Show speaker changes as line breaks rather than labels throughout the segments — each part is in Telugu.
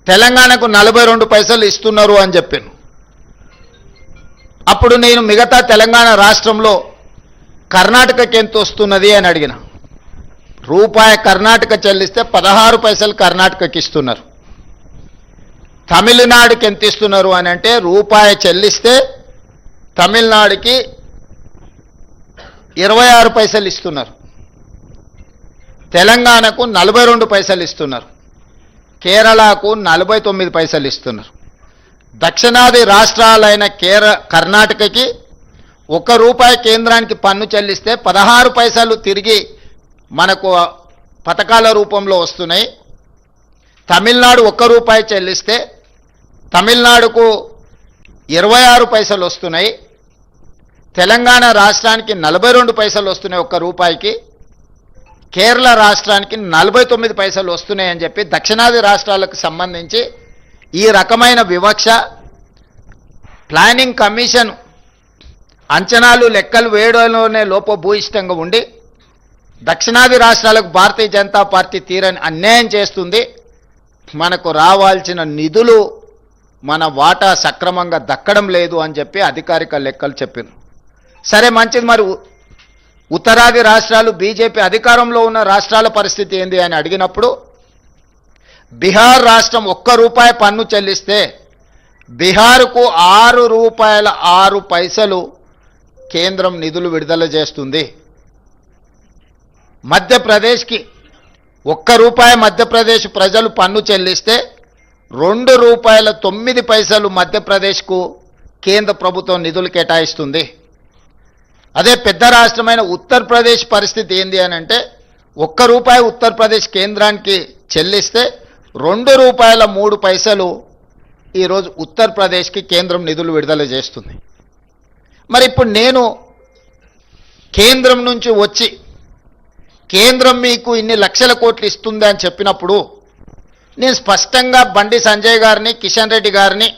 తెలంగాణకు 42 పైసలు ఇస్తున్నారు అని చెప్పాను. అప్పుడు నేను మిగతా తెలంగాణ రాష్ట్రంలో కర్ణాటకకి ఎంత వస్తున్నది అని అడిగిన. రూపాయి కర్ణాటక చెల్లిస్తే 16 పైసలు కర్ణాటకకి ఇస్తున్నారు. తమిళనాడుకి ఎంత ఇస్తున్నారు అని అంటే రూపాయి చెల్లిస్తే తమిళనాడుకి 26 పైసలు ఇస్తున్నారు. తెలంగాణకు 42 పైసలు ఇస్తున్నారు. కేరళకు 49 పైసలు ఇస్తున్నారు. దక్షిణాది రాష్ట్రాలైన కర్ణాటకకి ₹1 కేంద్రానికి పన్ను చెల్లిస్తే 16 పైసలు తిరిగి మనకు పథకాల రూపంలో వస్తున్నాయి. తమిళనాడు ₹1 చెల్లిస్తే తమిళనాడుకు 26 పైసలు వస్తున్నాయి. తెలంగాణ రాష్ట్రానికి 42 పైసలు వస్తున్నాయి ₹1కి. కేరళ రాష్ట్రానికి 49 పైసలు వస్తున్నాయని చెప్పి దక్షిణాది రాష్ట్రాలకు సంబంధించి ఈ రకమైన వివక్ష ప్లానింగ్ కమిషన్ అంచనాలు లెక్కలు వేయడంలోనే లోపభూయిష్టంగా ఉండి దక్షిణాది రాష్ట్రాలకు భారతీయ జనతా పార్టీ తీరని అన్యాయం చేస్తుంది. మనకు రావాల్సిన నిధులు మన వాటా సక్రమంగా దక్కడం లేదు అని చెప్పి అధికారిక లెక్కలు చెప్పారు. సరే మంచిది, మరి ఉత్తరాది రాష్ట్రాలు బీజేపీ అధికారంలో ఉన్న రాష్ట్రాల పరిస్థితి ఏంది అని అడిగినప్పుడు బీహార్ రాష్ట్రం ₹1 పన్ను చెల్లిస్తే బీహార్కు ₹6.06 కేంద్రం నిధులు విడుదల చేస్తుంది. మధ్యప్రదేశ్కి ₹1 మధ్యప్రదేశ్ ప్రజలు పన్ను చెల్లిస్తే ₹2.09 మధ్యప్రదేశ్కు కేంద్ర ప్రభుత్వం నిధులు కేటాయిస్తుంది. అదే పెద్ద రాష్ట్రమైన ఉత్తరప్రదేశ్ పరిస్థితి ఏంది అని అంటే ₹1 ఉత్తరప్రదేశ్ కేంద్రానికి చెల్లిస్తే ₹2.03 ఈరోజు ఉత్తరప్రదేశ్కి కేంద్రం నిధులు విడుదల చేస్తుంది. మరి ఇప్పుడు నేను కేంద్రం నుంచి వచ్చి కేంద్రం మీకు ఇన్ని లక్షల కోట్లు ఇస్తుంది అని చెప్పినప్పుడు నేను స్పష్టంగా బండి సంజయ్ గారిని, కిషన్ రెడ్డి గారిని,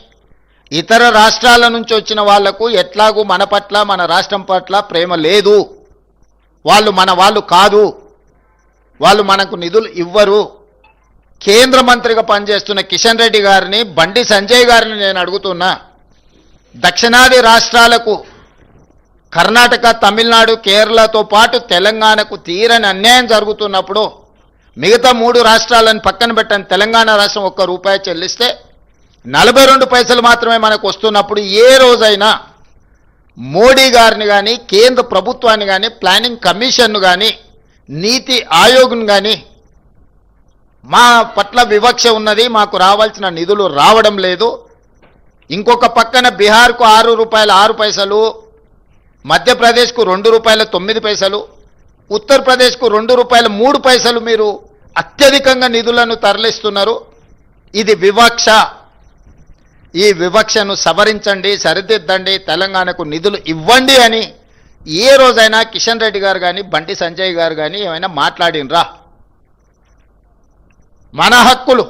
ఇతర రాష్ట్రాల నుంచి వచ్చిన వాళ్లకు ఎట్లాగూ మన పట్ల, మన రాష్ట్రం పట్ల ప్రేమ లేదు, వాళ్ళు మన వాళ్ళు కాదు, వాళ్ళు మనకు నిధులు ఇవ్వరు, కేంద్ర మంత్రిగా పనిచేస్తున్న కిషన్ రెడ్డి గారిని, బండి సంజయ్ గారిని నేను అడుగుతున్నా, దక్షిణాది రాష్ట్రాలకు కర్ణాటక, తమిళనాడు, కేరళతో పాటు తెలంగాణకు తీరని అన్యాయం జరుగుతున్నప్పుడు మిగతా 3 రాష్ట్రాలను పక్కన పెట్టని తెలంగాణ రాష్ట్రం ₹1 చెల్లిస్తే 42 పైసలు మాత్రమే మనకు వస్తున్నప్పుడు ఏ రోజైనా మోడీ గారిని కానీ, కేంద్ర ప్రభుత్వాన్ని కానీ, ప్లానింగ్ కమిషన్ను కానీ, నీతి ఆయోగ్ను కానీ మా పట్ల వివక్ష ఉన్నది, మాకు రావాల్సిన నిధులు రావడం లేదు, ఇంకొక పక్కన బీహార్కు ₹6.06, మధ్యప్రదేశ్కు ₹2.09, ఉత్తరప్రదేశ్కు ₹2.03 మీరు అత్యధికంగా నిధులను తరలిస్తున్నారు. ఇది వివక్ష. ఈ వివక్షను సవరించండి, సరిదిద్దండి, తెలంగాణకు నిధులు ఇవ్వండి అని ఏ రోజైనా కిషన్ రెడ్డి గారు కానీ, బండి సంజయ్ గారు కానీ ఏమైనా మాట్లాడినరా? మన హక్కులు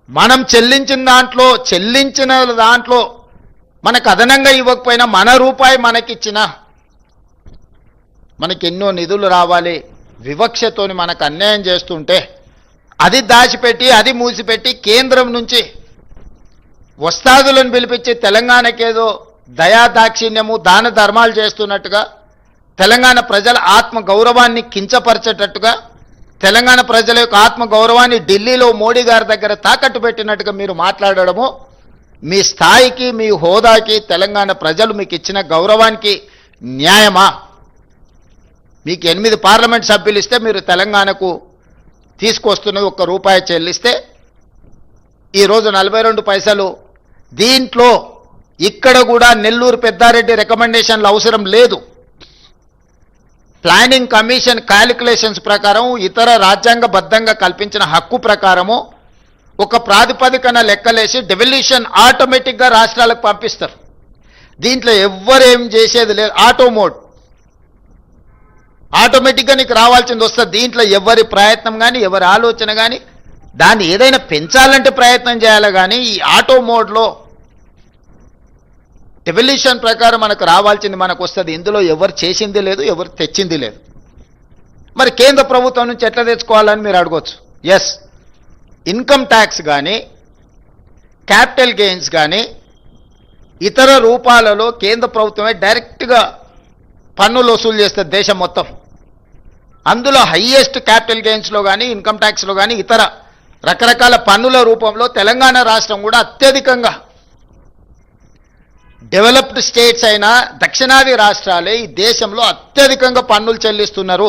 మనం చెల్లించిన దాంట్లో మనకు అదనంగా ఇవ్వకపోయినా మన రూపాయి మనకిచ్చినా మనకి ఎన్నో నిధులు రావాలి. వివక్షతోని మనకు అన్యాయం చేస్తుంటే అది దాచిపెట్టి, అది మూసిపెట్టి కేంద్రం నుంచి వస్తాదులను పిలిపించి తెలంగాణకేదో దయా దాక్షిణ్యము, దాన ధర్మాలు చేస్తున్నట్టుగా, తెలంగాణ ప్రజల ఆత్మ గౌరవాన్ని కించపరిచేటట్టుగా, తెలంగాణ ప్రజల యొక్క ఆత్మ గౌరవాన్ని ఢిల్లీలో మోడీ గారి దగ్గర తాకట్టు పెట్టినట్టుగా మీరు మాట్లాడడము మీ స్థాయికి, మీ హోదాకి, తెలంగాణ ప్రజలు మీకు ఇచ్చిన గౌరవానికి న్యాయమా? మీకు 8 పార్లమెంట్ సభ్యులు ఇస్తే మీరు తెలంగాణకు తీసుకొస్తున్నది ₹1 చెల్లిస్తే ఈరోజు 42 పైసలు. దీంట్లో ఇక్కడ కూడా నెల్లూరు పెద్దారెడ్డి రికమెండేషన్లు అవసరం లేదు. ప్లానింగ్ కమిషన్ క్యాలిక్యులేషన్స్ ప్రకారం, ఇతర రాజ్యాంగబద్ధంగా కల్పించిన హక్కు ప్రకారము ఒక ప్రాతిపదికన లెక్కలేసి డెవల్యూషన్ ఆటోమేటిక్గా రాష్ట్రాలకు పంపిస్తారు. దీంట్లో ఎవ్వరేం చేసేది లేదు. ఆటో మోడ్ ఆటోమేటిక్గా నీకు రావాల్సింది వస్తుంది. దీంట్లో ఎవరి ప్రయత్నం కానీ, ఎవరి ఆలోచన కానీ, దాన్ని ఏదైనా పెంచాలంటే ప్రయత్నం చేయాలి కానీ ఈ ఆటో మోడ్లో డెవల్యూషన్ ప్రకారం మనకు రావాల్సింది మనకు వస్తుంది. ఇందులో ఎవరు చేసింది లేదు, ఎవరు తెచ్చింది లేదు. మరి కేంద్ర ప్రభుత్వం నుంచి ఎట్లా తెచ్చుకోవాలని మీరు అడగవచ్చు. ఎస్, ఇన్కమ్ ట్యాక్స్ కానీ క్యాపిటల్ గెయిన్స్ కానీ ఇతర రూపాలలో కేంద్ర ప్రభుత్వమే డైరెక్ట్గా పన్నులు వసూలు చేస్తుంది దేశం మొత్తం. అందులో హయ్యెస్ట్ క్యాపిటల్ గెయిన్స్లో కానీ ఇన్కమ్ ట్యాక్స్లో కానీ ఇతర రకరకాల పన్నుల రూపంలో తెలంగాణ రాష్ట్రం కూడా అత్యధికంగా, డెవలప్డ్ స్టేట్స్ అయిన దక్షిణాది రాష్ట్రాలే ఈ దేశంలో అత్యధికంగా పన్నులు చెల్లిస్తున్నారు.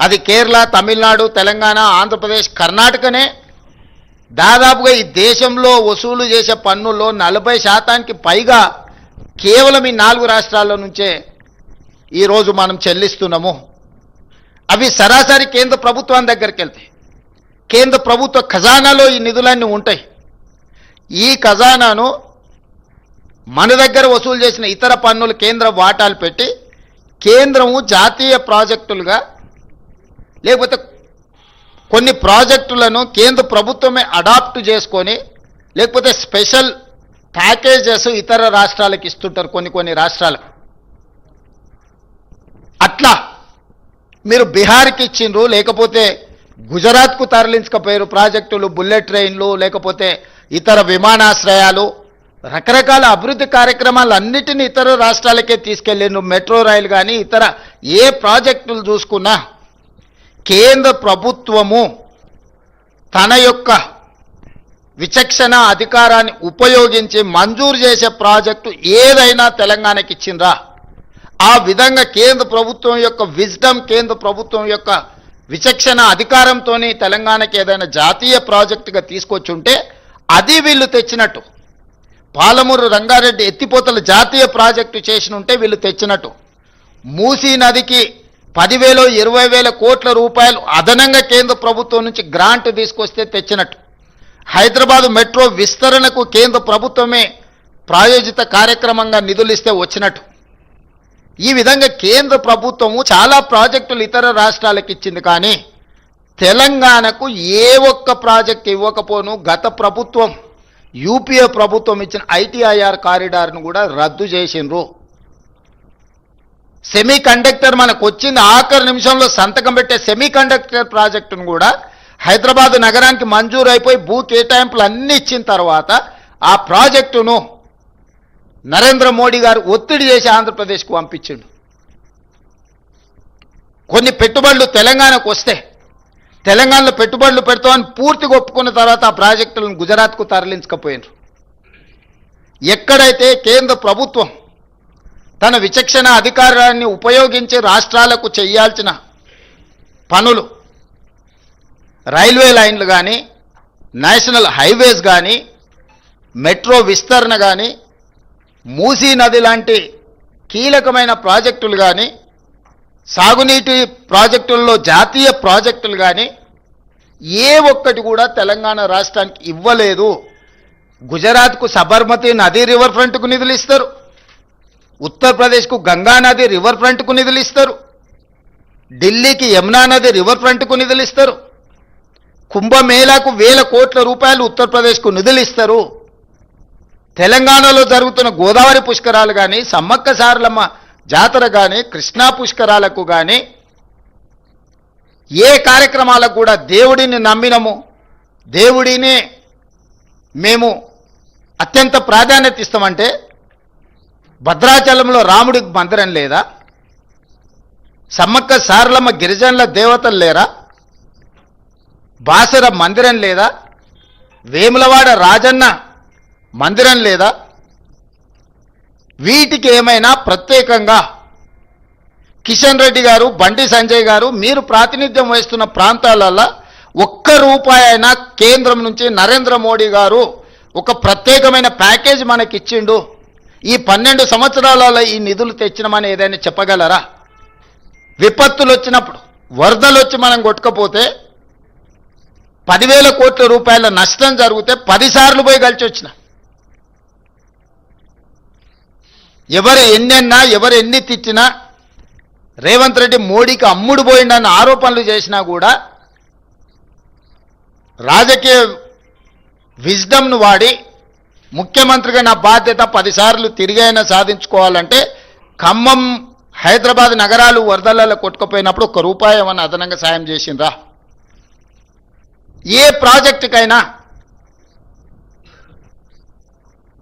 అది కేరళ, తమిళనాడు, తెలంగాణ, ఆంధ్రప్రదేశ్, కర్ణాటకనే దాదాపుగా ఈ దేశంలో వసూలు చేసే పన్నుల్లో 40% పైగా కేవలం ఈ 4 రాష్ట్రాల నుంచే ఈరోజు మనం చెల్లిస్తున్నాము. అవి సరాసరి కేంద్ర ప్రభుత్వం దగ్గరికి వెళ్తాయి. కేంద్ర ప్రభుత్వ ఖజానాలో ఈ నిధులన్నీ ఉంటాయి. ఈ ఖజానాను మన దగ్గర వసూలు చేసిన ఇతర పన్నులు కేంద్ర వాటాలు పెట్టి కేంద్రము జాతీయ ప్రాజెక్టులుగా, లేకపోతే కొన్ని ప్రాజెక్టులను కేంద్ర ప్రభుత్వమే అడాప్ట్ చేసుకొని, లేకపోతే స్పెషల్ ప్యాకేజెస్ ఇతర రాష్ట్రాలకు ఇస్తుంటారు కొన్ని రాష్ట్రాలకు. అట్లా మీరు బీహార్కి ఇచ్చిండ్రు, లేకపోతే గుజరాత్కు తరలించకపోయారు ప్రాజెక్టులు, బుల్లెట్ ట్రైన్లు, లేకపోతే ఇతర విమానాశ్రయాలు, రకరకాల అభివృద్ధి కార్యక్రమాలు అన్నిటినీ ఇతర రాష్ట్రాలకే తీసుకెళ్ళిండ్రు. మెట్రో రైలు కానీ ఇతర ఏ ప్రాజెక్టులు చూసుకున్నా కేంద్ర ప్రభుత్వము తన యొక్క విచక్షణ అధికారాన్ని ఉపయోగించి మంజూరు చేసే ప్రాజెక్టు ఏదైనా తెలంగాణకి ఇచ్చిండ్రా? ఆ విధంగా కేంద్ర ప్రభుత్వం యొక్క విజ్డమ్, కేంద్ర ప్రభుత్వం యొక్క విచక్షణ అధికారంతో తెలంగాణకి ఏదైనా జాతీయ ప్రాజెక్టుగా తీసుకొచ్చి ఉంటే అది వీళ్ళు తెచ్చినట్టు. పాలమూరు రంగారెడ్డి ఎత్తిపోతల జాతీయ ప్రాజెక్టు చేసి ఉంటే వీళ్ళు తెచ్చినట్టు. మూసీ నదికి 10,000 20,000 కోట్ల రూపాయలు అదనంగా కేంద్ర ప్రభుత్వం నుంచి గ్రాంట్ తీసుకొస్తే తెచ్చినట్టు. హైదరాబాద్ మెట్రో విస్తరణకు కేంద్ర ప్రభుత్వమే ప్రాయోజిత కార్యక్రమంగా నిధులు ఇస్తే వచ్చినట్టు. ఈ విధంగా కేంద్ర ప్రభుత్వము చాలా ప్రాజెక్టులు ఇతర రాష్ట్రాలకు ఇచ్చింది, కానీ తెలంగాణకు ఏ ఒక్క ప్రాజెక్ట్ ఇవ్వకపోను. గత ప్రభుత్వం, యూపీఏ ప్రభుత్వం ఇచ్చిన ఐటీఐఆర్ కారిడార్ను కూడా రద్దు చేసిండ్రు. సెమీ కండక్టర్ మనకు వచ్చింది, ఆఖరి నిమిషంలో సంతకం పెట్టే సెమీ కండక్టర్ ప్రాజెక్టును కూడా హైదరాబాద్ నగరానికి మంజూరు అయిపోయి భూ కేటాయింపులు అన్నీ ఇచ్చిన తర్వాత ఆ ప్రాజెక్టును నరేంద్ర మోడీ గారు ఒత్తిడి చేసి ఆంధ్రప్రదేశ్కు పంపించిండు. కొన్ని పెట్టుబడులు తెలంగాణకు వస్తే తెలంగాణలో పెట్టుబడులు పెడతామని పూర్తిగా ఒప్పుకున్న తర్వాత ఆ ప్రాజెక్టులను గుజరాత్కు తరలించకపోయినారు. ఎక్కడైతే కేంద్ర ప్రభుత్వం తన విచక్షణ అధికారాన్ని ఉపయోగించి రాష్ట్రాలకు చేయాల్సిన పనులు, రైల్వే లైన్లు కానీ, నేషనల్ హైవేస్ కానీ, మెట్రో విస్తరణ కానీ, మూసీ నది లాంటి కీలకమైన ప్రాజెక్టులు కానీ, సాగునీటి ప్రాజెక్టుల్లో జాతీయ ప్రాజెక్టులు కానీ ఏ ఒక్కటి కూడా తెలంగాణ రాష్ట్రానికి ఇవ్వలేదు. గుజరాత్కు సబర్మతి నది రివర్ ఫ్రంట్కు నిధులు ఇస్తారు, ఉత్తరప్రదేశ్కు గంగా నది రివర్ ఫ్రంట్కు నిధులు ఇస్తారు, ఢిల్లీకి యమునా నది రివర్ ఫ్రంట్కు నిధులు ఇస్తారు, కుంభమేళాకు 1,000 కోట్ల రూపాయలు ఉత్తరప్రదేశ్కు నిధులు ఇస్తారు. తెలంగాణలో జరుగుతున్న గోదావరి పుష్కరాలు కానీ, సమ్మక్క సారలమ్మ జాతర కానీ, కృష్ణా పుష్కరాలకు కానీ, ఏ కార్యక్రమాలకు కూడా దేవుడిని నమ్మినము, దేవుడినే మేము అత్యంత ప్రాధాన్యత ఇస్తామంటే భద్రాచలంలో రాముడికి మందిరం లేదా? సమ్మక్క సారలమ్మ గిరిజనుల దేవతలు లేరా? బాసర మందిరం లేదా? వేములవాడ రాజన్న మందిరం లేదా? వీటికి ఏమైనా ప్రత్యేకంగా కిషన్ రెడ్డి గారు, బండి సంజయ్ గారు, మీరు ప్రాతినిధ్యం వహిస్తున్న ప్రాంతాలలో ₹1 అయినా కేంద్రం నుంచి నరేంద్ర మోడీ గారు ఒక ప్రత్యేకమైన ప్యాకేజ్ మనకి ఇచ్చిండు, ఈ 12 సంవత్సరాలలో ఈ నిధులు తెచ్చినామని ఏదైనా చెప్పగలరా? విపత్తులు వచ్చినప్పుడు, వరదలు వచ్చి మనం కొట్టుకపోతే 10,000 కోట్ల రూపాయల నష్టం జరిగితే 10 సార్లు పోయి కలిసి వచ్చిన. ఎవరు ఎన్నెన్నా, ఎవరు ఎన్ని తిట్టినా, రేవంత్ రెడ్డి మోడీకి అమ్ముడు పోయిండన్న ఆరోపణలు చేసినా కూడా రాజకీయ విజ్డమ్ను వాడి ముఖ్యమంత్రిగా నా బాధ్యత 10 సార్లు తిరిగైనా సాధించుకోవాలంటే ఖమ్మం, హైదరాబాద్ నగరాలు వరదలలో కొట్టుకుపోయినప్పుడు ₹1 ఏమన్నా అదనంగా సాయం చేసిండ్రా? ఏ ప్రాజెక్టుకైనా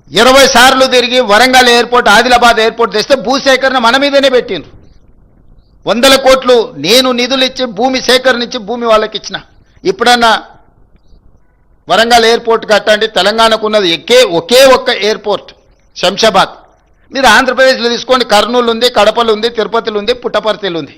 20 సార్లు తిరిగి వరంగల్ ఎయిర్పోర్ట్, ఆదిలాబాద్ ఎయిర్పోర్ట్ తెస్తే భూసేకరణ మన మీదనే పెట్టిండ్రు. 100 కోట్లు నేను నిధులు ఇచ్చి భూమి సేకరణ ఇచ్చి భూమి వాళ్ళకి ఇచ్చిన. ఇప్పుడన్నా వరంగల్ ఎయిర్పోర్ట్ కట్టండి. తెలంగాణకు ఉన్నది ఒకే ఒక్క ఎయిర్పోర్ట్ శంషాబాద్. మీరు ఆంధ్రప్రదేశ్లో తీసుకోండి, కర్నూలు ఉంది, కడపలు ఉంది, తిరుపతిలో ఉంది, పుట్టపర్తిలో ఉంది.